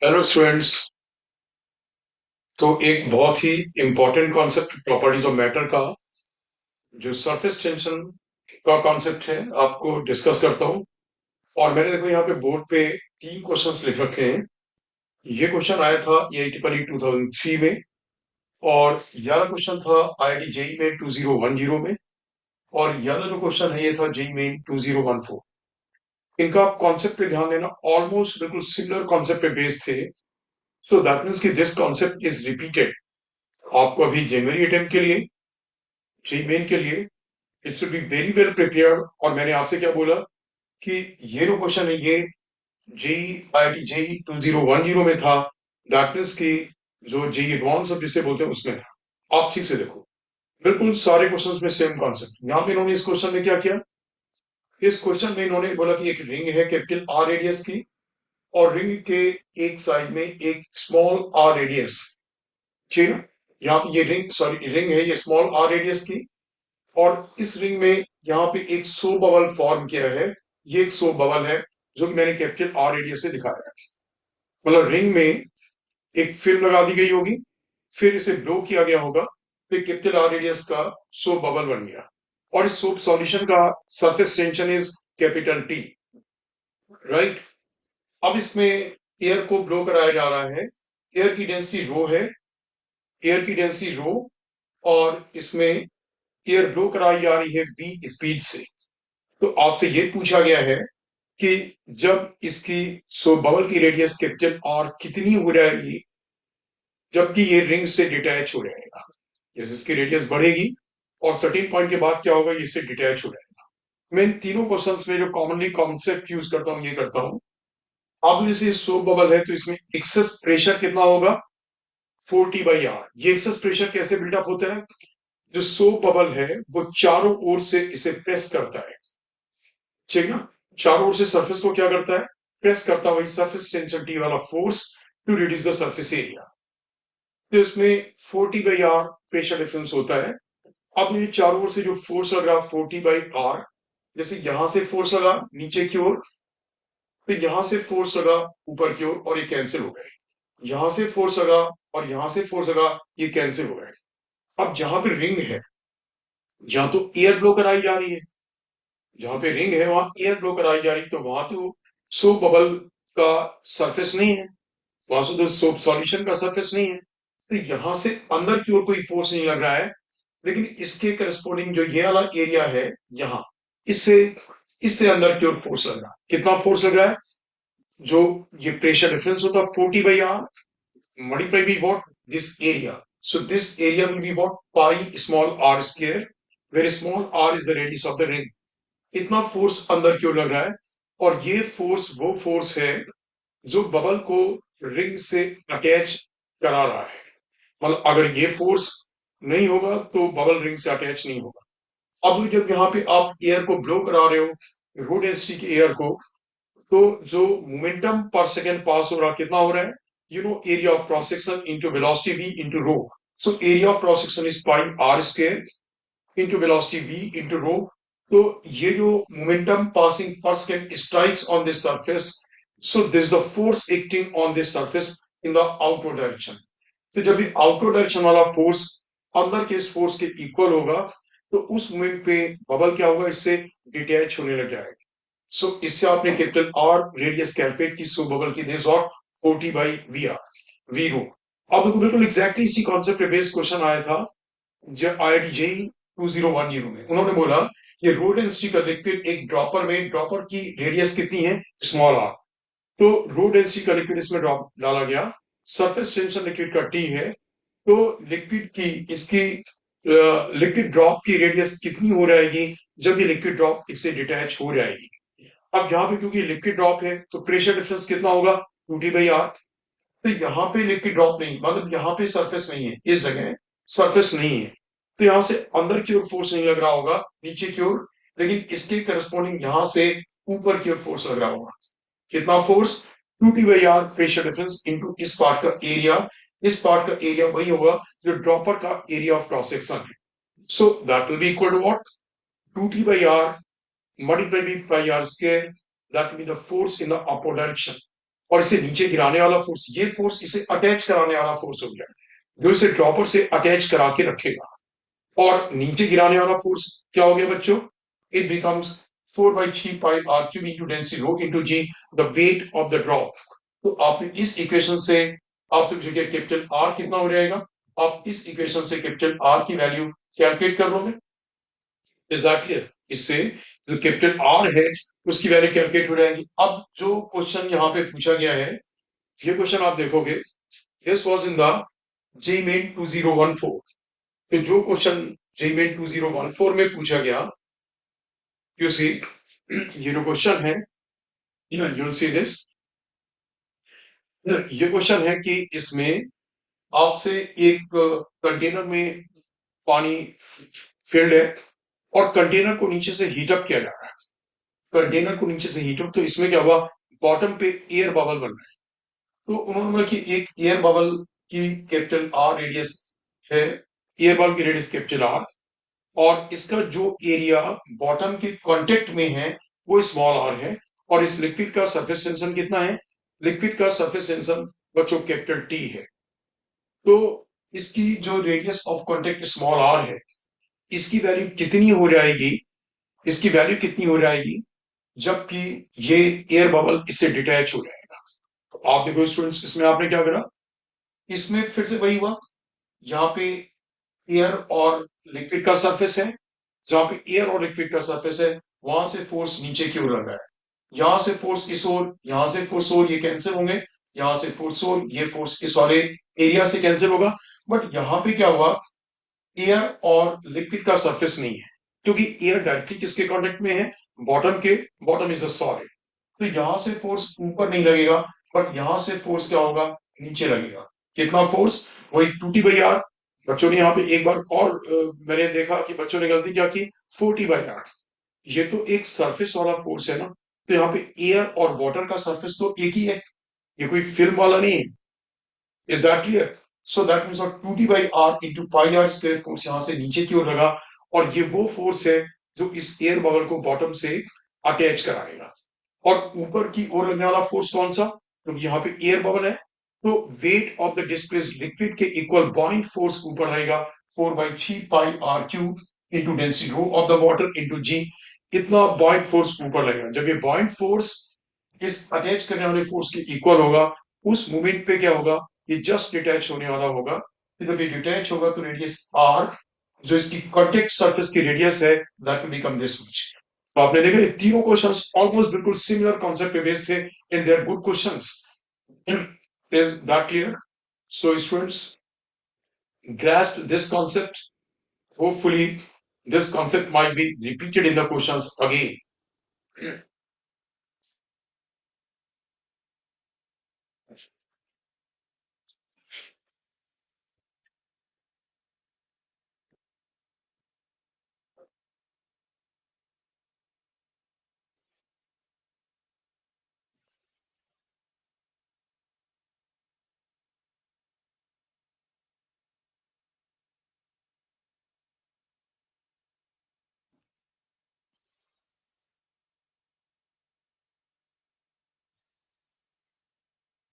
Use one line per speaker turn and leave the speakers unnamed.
Hello students. तो एक बहुत ही important concept properties of matter का जो सरफेस टेंशन का कॉन्सेप्ट है आपको डिस्कस करता हूँ। और मैंने देखो यहाँ पे बोर्ड पे तीन क्वेश्चंस लिख रखे हैं। ये क्वेश्चन आया था EIT 2003 में, और ये वाला क्वेश्चन था IIT जेई में 2010 में, और ये वाला जो क्वेश्चन है ये था जेई मेन 2014। इनका आप कॉन्सेप्ट पे ध्यान देना, ऑलमोस्ट बिल्कुल सिमिलर कॉन्सेप्ट पे बेस्ड थे। सो दैट मीन्स कि दिस कॉन्सेप्ट इज रिपीटेड आपको अभी जनवरी अटेम्प्ट के लिए, जी मेन के लिए। It should be very well prepared. और मैंने आपसे क्या बोला कि ये जो क्वेश्चन है ये जेई IIT जेई 2010 में था। दैट मीन्स की जो जेई एडवांस अब जिसे बोलते हैं उसमें था। आप ठीक से देखो, बिल्कुल सारे क्वेश्चंस में सेम कॉन्सेप्ट। यहाँ पे इन्होंने इस क्वेश्चन में क्या किया, इस क्वेश्चन में इन्होंने बोला कि एक रिंग है कैपिटल आर रेडियस की, और रिंग के एक साइड में एक स्मॉल आर रेडियस। ठीक है ना, यहाँ पे ये रिंग, सॉरी रिंग है ये स्मॉल आर रेडियस की, और इस रिंग में यहाँ पे एक सो बबल फॉर्म किया है। ये एक सो बबल है जो कि मैंने कैपिटल आर रेडियस से दिखाया है। मतलब रिंग में एक फिल्म लगा दी गई होगी, फिर इसे ब्लो किया गया होगा, फिर कैपिटल आर रेडियस का सोप बबल बन गया। और इस सोप सॉल्यूशन का surface tension is capital T, right. अब इसमें एयर को ब्लो कराया जा रहा है। एयर की डेंसिटी रो है, एयर की डेंसिटी रो, और इसमें एयर ब्लो कराई जा रही है v स्पीड से। तो आपसे ये पूछा गया है कि जब इसकी सो बबल की रेडियस कैपिटल आर कितनी हो जाएगी जबकि ये रिंग से डिटैच हो जाएगा। जैसे इसकी रेडियस बढ़ेगी और सर्टेन पॉइंट के बाद क्या होगा, ये इससे डिटैच हो जाएगा। मैं इन तीनों क्वेश्चंस में जो कॉमनली कॉन्सेप्ट यूज करता हूँ ये करता हूँ। अब जैसे सोप बबल है तो इसमें एक्सेस प्रेशर कितना होगा, 40/R। ये एक्सेस प्रेशर कैसे बिल्डअप होता है, जो सोप बबल है वो चारों ओर से इसे प्रेस करता है। ठीक ना, चारों ओर से सरफेस को क्या करता है, प्रेस करता है। वही सरफेस टेंशन टी वाला force to reduce the surface area. तो इसमें 40/R प्रेशर डिफरेंस होता है। अब ये चारों ओर से जो फोर्स लगा 40/R, जैसे यहां से फोर्स लगा नीचे की ओर, तो यहां से फोर्स लगा ऊपर की ओर, और ये कैंसिल हो गए। यहां से फोर्स लगा और यहां से फोर्स लगा, ये कैंसिल हो गए। अब जहां पे रिंग है, जहां तो एयर ब्लो कराई जा रही है, जहां पे रिंग है वहां एयर ब्लो कराई जा रही है, तो वहां तो सोप बबल का सरफेस नहीं है, वहां से तो सोप सॉल्यूशन का सरफेस नहीं है। तो यहां से अंदर की ओर कोई फोर्स नहीं लग रहा है। लेकिन इसके करस्पॉन्डिंग जो ये वाला एरिया है यहाँ, इससे इससे अंदर की ओर फोर्स लग रहा है। कितना फोर्स लग रहा है, जो ये प्रेशर डिफरेंस होता है 40/R मल्टीप्लाई भी what, this area. So this area will be what, pi small r square, where small r is the radius of the ring. इतना फोर्स अंदर की ओर लग रहा है। और ये फोर्स वो फोर्स है जो बबल को रिंग से अटैच करा रहा है। मतलब अगर ये फोर्स नहीं होगा तो बबल रिंग से अटैच नहीं होगा। अब जब यहाँ पे आप एयर को ब्लो करा रहे हो, रो डेंसिटी के एयर को, तो जो मोमेंटम पर सेकेंड पास हो रहा कितना हो रहा है, you know area of cross section into velocity v into rho. So area of cross section is pi r square into velocity v into rho. तो ये जो momentum passing per second strikes on this surface, so this the force acting on this surface in the outward direction. तो जब ये outward direction वाला force अंदर के इस फोर्स के इक्वल होगा, तो उस मोमेंट पे बबल क्या होगा, इससे डिटैच होने लग जाएगा। सो इससे आपने कैपिटल आर रेडियस कैलकुलेट की, सो बबल की दिस और 40/VR वी रो। अब देखो बिल्कुल एग्जैक्टली इसी कॉन्सेप्ट पे बेस्ड क्वेश्चन आया था जब IIT जेई 2010 में। उन्होंने बोला ये रो डेंसिटी का लिक्विड एक ड्रॉपर में, ड्रॉपर की रेडियस कितनी है, स्मॉल आर। तो रो डेंसिटी का लिक्विड इसमें ड्रॉप डाला गया, सरफेस टेंशन लिक्विड का टी है। तो लिक्विड की इसकी लिक्विड ड्रॉप की रेडियस कितनी हो जाएगी जब ये लिक्विड ड्रॉप इससे डिटैच हो जाएगी। अब यहाँ पे क्योंकि लिक्विड ड्रॉप है तो प्रेशर डिफरेंस कितना होगा, 2T/R। तो यहाँ पे लिक्विड ड्रॉप नहीं, मतलब यहाँ पे सरफेस नहीं है, इस जगह सरफेस नहीं है, तो यहाँ से अंदर की ओर फोर्स नहीं लग रहा होगा, नीचे की ओर। लेकिन इसके करस्पॉन्डिंग यहाँ से ऊपर की ओर फोर्स लग रहा होगा। कितना force, 2T/R pressure difference into इस पार्ट का एरिया। इस पार्ट का एरिया वही होगा जो ड्रॉपर का एरिया ऑफ क्रॉस सेक्शन है। So that will be equal to what, 2T/R multiplied by R square, that will be the force in the upward direction. और इसे नीचे गिराने वाला फोर्स, ये फोर्स इसे अटैच कराने वाला फोर्स हो गया, जो इसे ड्रॉपर से अटैच करा के रखेगा। और नीचे गिराने वाला फोर्स क्या हो गया बच्चों? It becomes 4/3 π r³ into density rho into g, the weight of the drop। तो आप इस इक्वेशन से आपसे पूछेगा कैपिटल आर कितना हो जाएगा, आप इस इक्वेशन से कैपिटल आर की वैल्यू कैलकुलेट कर लोगे। Is that clear? इससे जो कैपिटल आर है उसकी वैल्यू कैलकुलेट हो जाएगी। अब जो क्वेश्चन यहाँ पे पूछा गया है, ये क्वेश्चन आप देखोगे, this was in the JEE 2014। तो जो क्वेश्चन जेईई 2014 में पूछा गया, यू सी, ये जो क्वेश्चन है, यू विल सी दिस, ये क्वेश्चन है कि इसमें आपसे एक कंटेनर में पानी फिल्ड है और कंटेनर को नीचे से हीटअप किया जा रहा है। कंटेनर को नीचे से हीटअप, तो इसमें क्या हुआ, बॉटम पे एयर बबल बन रहा है। तो उन्होंने बोला कि एक एयर बबल की कैपिटल आर रेडियस है, एयर बबल की रेडियस कैपिटल आर, और इसका जो एरिया बॉटम के कांटेक्ट में है वो स्मॉल आर है, और इस लिक्विड का सरफेस टेंशन कितना है? लिक्विड का सरफेस टेंशन बच्चों कैपिटल टी है। तो इसकी जो radius of contact small r है, इसकी वैल्यू कितनी हो जाएगी, इसकी वैल्यू कितनी हो जाएगी जबकि ये एयर बबल इससे डिटैच हो जाएगा। तो आप देखो स्टूडेंट्स, इसमें आपने क्या करा, इसमें फिर से वही हुआ, यहाँ पे एयर और लिक्विड का सरफेस है, जहां पे एयर और लिक्विड का सरफेस है वहां से फोर्स नीचे की ओर लग रहा है, यहां से फोर्स इस ओर, यहां से फोर्स ओर, ये कैंसिल होंगे, यहां से फोर्स ओर, ये फोर्स इस वाले एरिया से कैंसिल होगा। बट यहाँ पे क्या हुआ, एयर और लिक्विड का सरफेस नहीं है, क्योंकि एयर डायरेक्टली किसके कांटेक्ट में है, बॉटम के, बॉटम इज अ सॉलिड। तो यहां से फोर्स ऊपर नहीं लगेगा, बट यहां से फोर्स क्या होगा, नीचे लगेगा। कितना फोर्स, वही 2T/r। बच्चों ने यहाँ पे एक बार और मैंने देखा कि बच्चों ने गलती क्या की, 4T/r। ये तो एक सरफेस वाला फोर्स है ना, तो यहाँ पे एयर और वाटर का सरफेस तो एक ही है, ये कोई फिल्म वाला नहीं है। Is that clear? So that means 2T/r into πr² force यहाँ से नीचे की ओर लगा, और ये वो फोर्स है जो इस एयर बबल को बॉटम से अटैच कराएगा। और ऊपर की ओर लगने वाला फोर्स कौन सा, क्योंकि यहाँ पे एयर बबल है, तो weight of the displaced liquid के इक्वल बॉइंट फोर्स ऊपर रहेगा, 4/3 πr³ into density rho of the water into g. इतना बॉइंट फोर्स ऊपर लगेगा। जब ये बॉइंट फोर्स इस अटैच करने वाले फोर्स के इक्वल होगा, उस मूवमेंट पे क्या होगा, ये जस्ट डिटैच होने वाला होगा। जब ये डिटैच होगा तो रेडियस आर, जो इसकी कॉन्टेक्ट सरफेस की रेडियस है, that will become this much. तो आपने देखा ये तीनों क्वेश्चंस ऑलमोस्ट बिल्कुल सिमिलर कॉन्सेप्ट पे बेस्ड थे, and they are good questions. Is that clear? So students, grasp this concept. Hopefully this concept might be repeated in the questions again.